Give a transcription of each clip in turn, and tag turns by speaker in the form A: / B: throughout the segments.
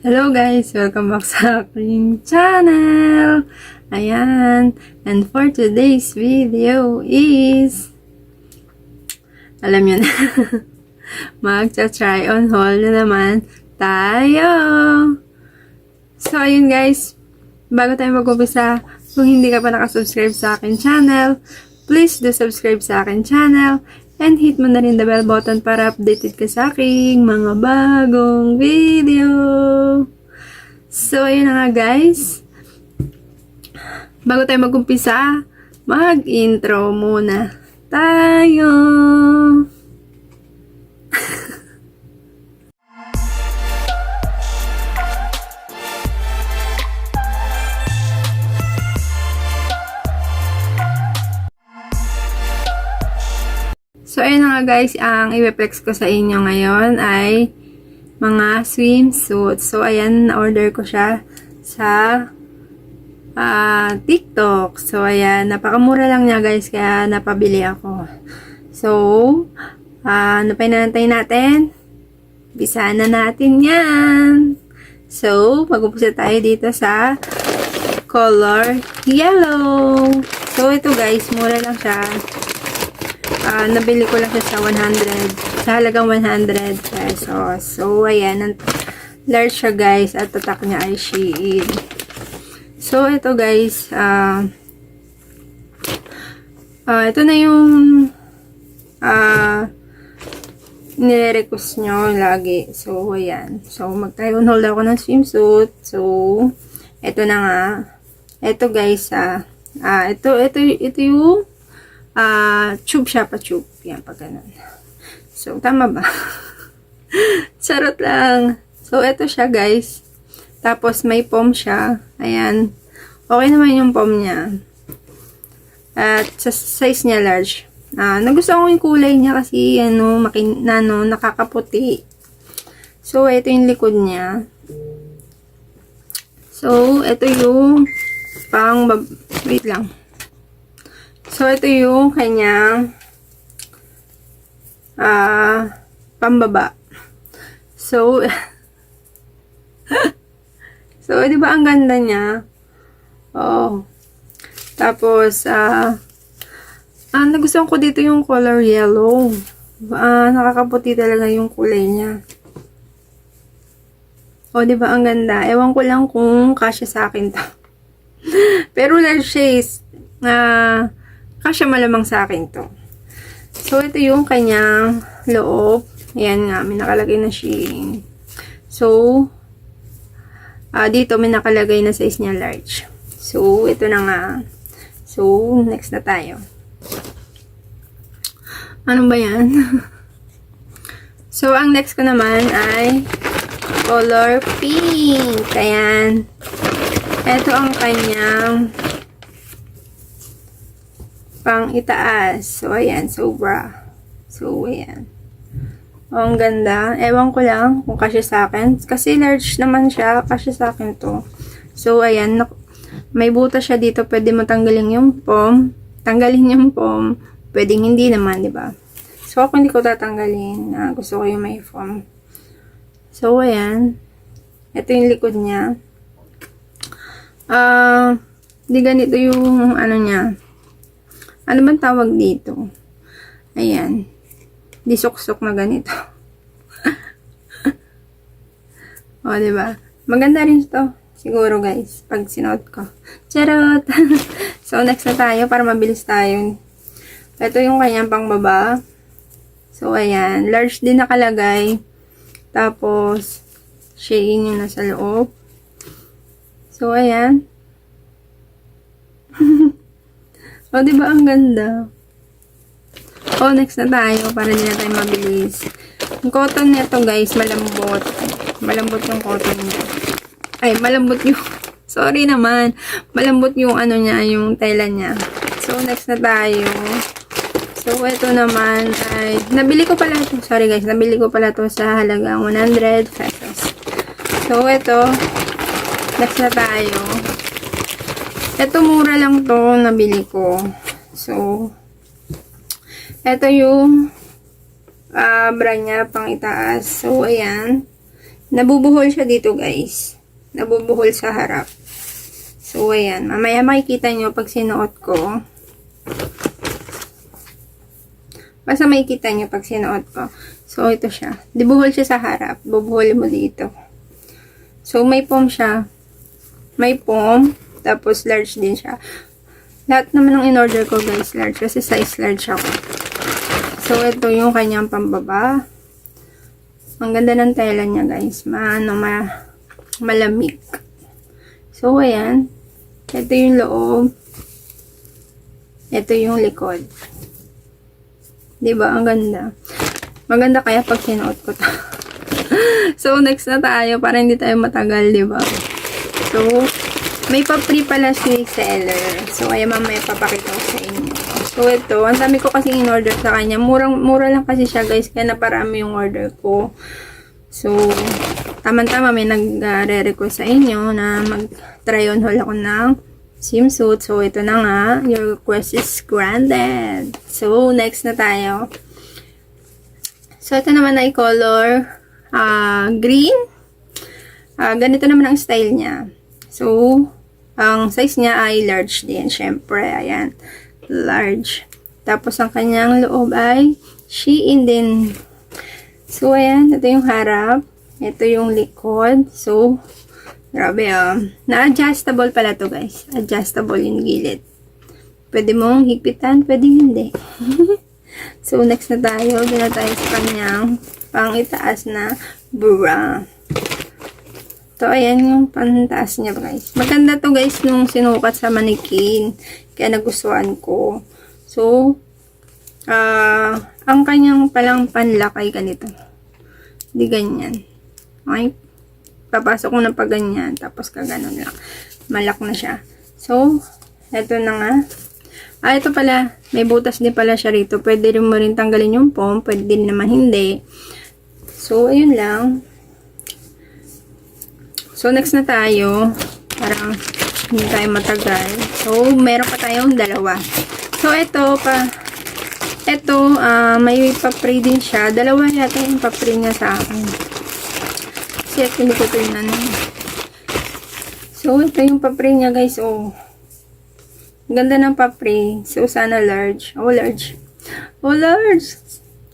A: Hello guys! Welcome back sa aking channel! Ayan! And for today's video is alam nyo na magcha-try on haul na naman tayo! So ayun guys, bago tayo mag-umpisa, kung hindi ka pa nakasubscribe sa akin channel, please do subscribe sa akin channel and hit mo na rin the bell button para updated ka sa aking mga bagong video. So, ayun na nga guys. Bago tayo mag-umpisa, mag-intro muna tayo. So, ayun na nga guys, ang i-flex ko sa inyo ngayon ay mga swimsuit. So, ayan, na-order ko siya sa TikTok. So, ayan, napakamura lang niya guys, kaya napabili ako. So, ano pa inantay natin? Bisa na natin yan. So, mag-umpisa tayo dito sa color yellow. So, ito guys, mura lang siya. Nabili ko lang siya sa halagang 100 pesos. So, ayan. Large siya, guys. At tatak niya ay Shein. So, ito, guys. Ito na yung nire-request nyo lagi. So, ayan. So, mag-try on hold ako ng swimsuit. So, ito na nga. Ito, guys. Ito yung tube siya pa tube. Yan, pag ganun. So, tama ba? Charot lang. So, ito siya, guys. Tapos, may foam siya. Ayan. Okay naman yung foam niya. At, sa size niya large. Nagustuhan ko yung kulay niya kasi, nakakaputi. So, ito yung likod niya. So, ito yung wait lang. So, ito yung kanyang pambaba. So, di ba ang ganda niya? Oh. Tapos, nagustuhan ko dito yung color yellow. Nakakaputi talaga yung kulay niya. Oh, di ba ang ganda? Ewan ko lang kung kasya sa akin to. Pero large size, kasya malamang sa akin to. So, ito yung kanyang loob. Ayan nga, may nakalagay na Shein. So, dito may nakalagay na size niya large. So, ito na nga. So, next na tayo. Ano ba yan? So, ang next ko naman ay color pink. Ayan. Ito ang kanyang pang itaas. So, ayan. Sobra. So, ayan. Oh, ang ganda. Ewan ko lang kung kasya sa akin. Kasi large naman siya. Kasya sa akin to. So, ayan. May butas siya dito. Pwede mo tanggalin yung foam. Tanggalin yung foam. Pwedeng hindi naman, di ba? So, ako hindi ko tatanggalin. Gusto ko yung may foam. So, ayan. Ito yung likod niya. Di ganito yung ano niya. Ano bang tawag dito? Ayan. Di suksok na ganito. O, diba? Maganda rin ito. Siguro, guys. Pag sinuot ko. Charot! So, next na tayo para mabilis tayo. Ito yung kanyang pangbaba. So, ayan. Large din nakalagay. Tapos, Shein yung nasa loob. So, ayan. O, diba ang ganda? O, next na tayo para hindi na tayo mabilis. Yung cotton nito, guys, malambot. Malambot yung cotton niya. Ay, malambot yung sorry naman. Malambot yung ano niya, yung tela niya. So, next na tayo. So, ito naman ay nabili ko pala ito. Sorry guys, nabili ko pala ito sa halagang 100 pesos. So, ito next na tayo. Ito mura lang to nabili ko. So, ito yung brand niya pang itaas. So, ayan. nabubuhol siya dito guys. Nabubuhol sa harap. So, ayan. Mamaya makikita nyo pag sinuot ko. Basta makikita nyo pag sinuot ko. So, ito siya. Dibuhol siya sa harap. Bubuhol mo dito. So, may foam siya. May foam. Tapos, large din siya. Lahat naman ng in-order ko guys, large. Kasi size large ako. So, ito yung kanyang pambaba. Ang ganda ng tela niya guys. Malamig. So, ayan. Ito yung loob. Ito yung likod. Diba? Ang ganda. Maganda kaya pag sinuot ko to. So, next na tayo para hindi tayo matagal, diba? So, may pa-free pala si seller. So, kaya mamaya papakita ko sa inyo. So, ito. Ang dami ko kasi in-order sa kanya. Mura lang kasi siya, guys. Kaya naparami yung order ko. So, tama-tama may nag-re-request sa inyo na mag-try on haul ako ng swimsuit. So, ito na nga. Your request is granted. So, next na tayo. So, ito naman ay color green. Ganito naman ang style niya. So, ang size niya ay large din. Syempre, ayan. Large. Tapos, ang kanyang loob ay Shein din. So, ayan. Ito yung harap. Ito yung likod. So, grabe na-adjustable pala to guys. Adjustable yung gilid. Pwede mong higpitan, pwede hindi. So, next na tayo. Doon na tayo sa kanyang pang-itaas na bra. So, ayan yung pantaas niya guys. Maganda to guys nung sinukat sa mannequin. Kaya nagustuhan ko. So, ang kanyang palang panlak ay ganito. Hindi ganyan. Okay? Papasok ko na pa ganyan. Tapos kaganon lang. Malak na siya. So, eto na nga. Ito pala. May butas din pala siya rito. Pwede rin mo rin tanggalin yung foam. Pwede din naman hindi. So, ayun lang. So, next na tayo. Parang hindi tayo matagal. So, meron pa tayong dalawa. So, ito pa. Ito, may pa-free din siya. Dalawa yata yung pa-free niya sa akin. Kasi hindi ko ito yun So, ito yung pa-free niya guys. Oh. Ganda ng pa-free. So, sana large. Oh, large. Oh, large.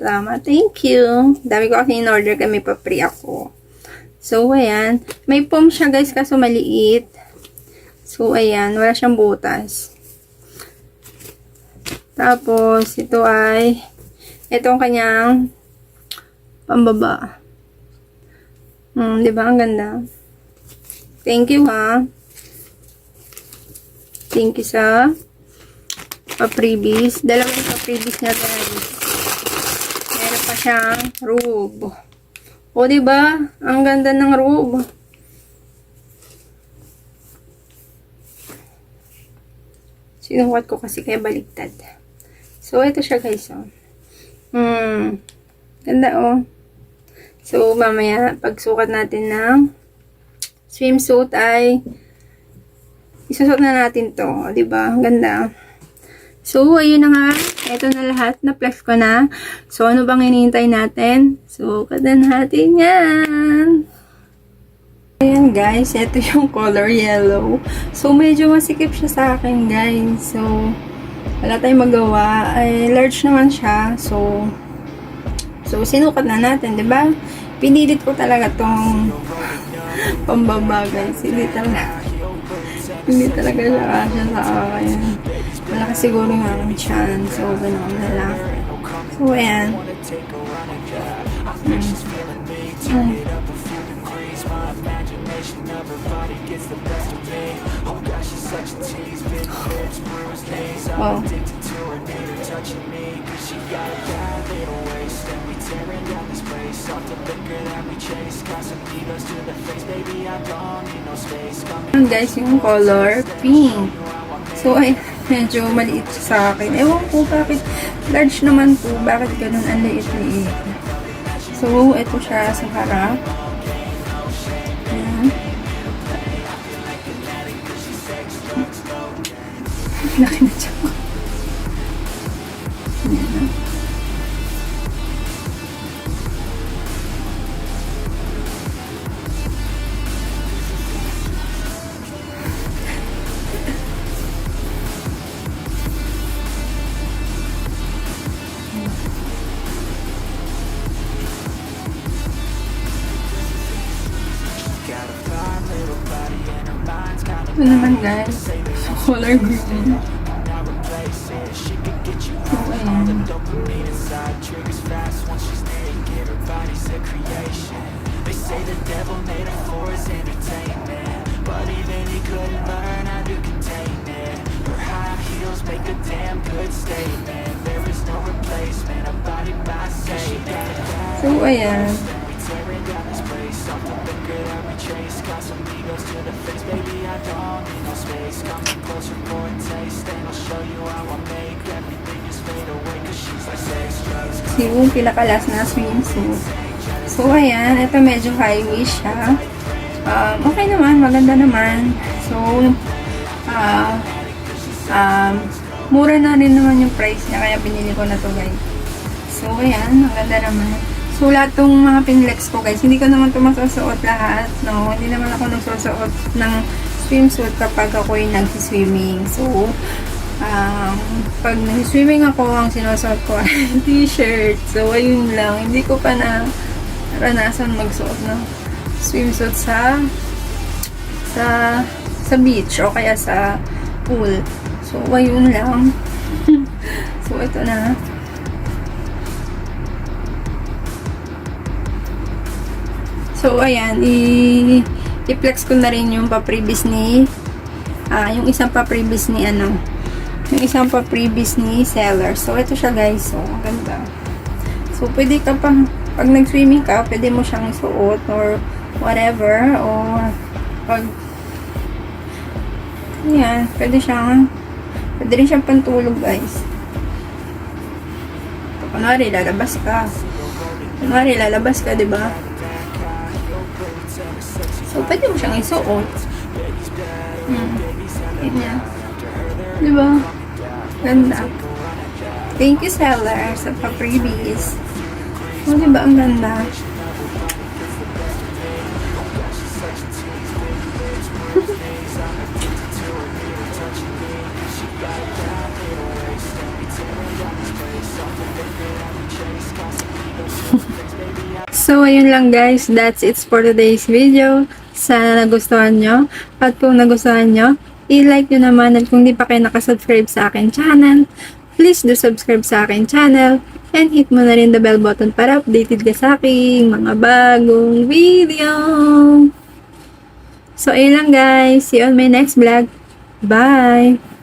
A: Tama. Thank you. Dami ko kasi in-order kaya may pa-free ako. So, ayan. May foam siya guys kaso maliit. So, ayan. Wala siyang butas. Tapos, ito ay itong kanyang pambaba. Diba? Ang ganda. Thank you, ha. Thank you sa pa-freebies. Dalawang pa-freebies niya guys. Meron pa siyang robe. O, diba? Ang ganda ng robe. Sinukat ko kasi kaya baliktad. So, ito siya guys, oh. Ganda, oh. So, mamaya, pagsukat natin ng swimsuit ay isusot na natin to. O, diba? Ang ganda. So, ayun na nga. Ito na lahat. Na-flex ko na. So, ano bang hinihintay natin? Sukat na natin yan. Ayan guys. Ito yung color yellow. So, medyo masikip siya sa akin guys. So, wala tayong magawa. Ay, large naman siya. So, sinukat na natin. Diba? Pinilit ko talaga tong pambaba guys. Hindi talaga siya kasya sa akin. Malaki siguro yung aking chan. So, ganoon na lang. So, ayan. Wow. Guys, yung color pink. So, ay, medyo maliit sa akin. Ewan ko bakit large naman po. Bakit ganun ang liit-liit. So, ito siya sa harap. Ayan. Laki na siya. Ayan. Ito naman guys, color green. So, ayan. So, ayan. Yung pinakalas na swimsuit. So, ayan. Ito medyo high-waist siya. Okay naman. Maganda naman. So, mura na rin naman yung price niya. Kaya binili ko na to guys. So, ayan. Maganda naman. So, lahat tong mga pinlex ko guys, hindi ko naman ito masusuot lahat. No? Hindi naman ako nagsusuot ng swimsuit kapag ako'y nag-swimming. So, pag nag-swimming ako, ang sinusuot ko ay t-shirt. So, ayun lang. Hindi ko pa na naranasan magsuot ng swimsuit sa beach o kaya sa pool. So, ayun lang. So, ito na. So, ayan. I-flex ko na rin yung pa-previous ni yung isang pa-previous ni yung isang pa-previous ni seller. So, ito siya guys. So, ang ganda. So, pwede ka pang pag nag-swimming ka, pwede mo siyang isuot or whatever. Or pag yan, pwede rin siyang pantulog guys. Kunwari, lalabas ka, diba? So, pwede mo siyang isuot. Ganyan. Diba? Ganda. Thank you, seller, sa pa-freebies. O, diba? Ang ganda. So, ayun lang guys. That's it for today's video. Sana nagustuhan nyo. At kung nagustuhan nyo, i-like nyo naman. At kung di pa kayo nakasubscribe sa akin channel, please do subscribe sa akin channel. And hit mo na rin the bell button para updated ka sa aking mga bagong video. So, ayun lang guys. See you on my next vlog. Bye!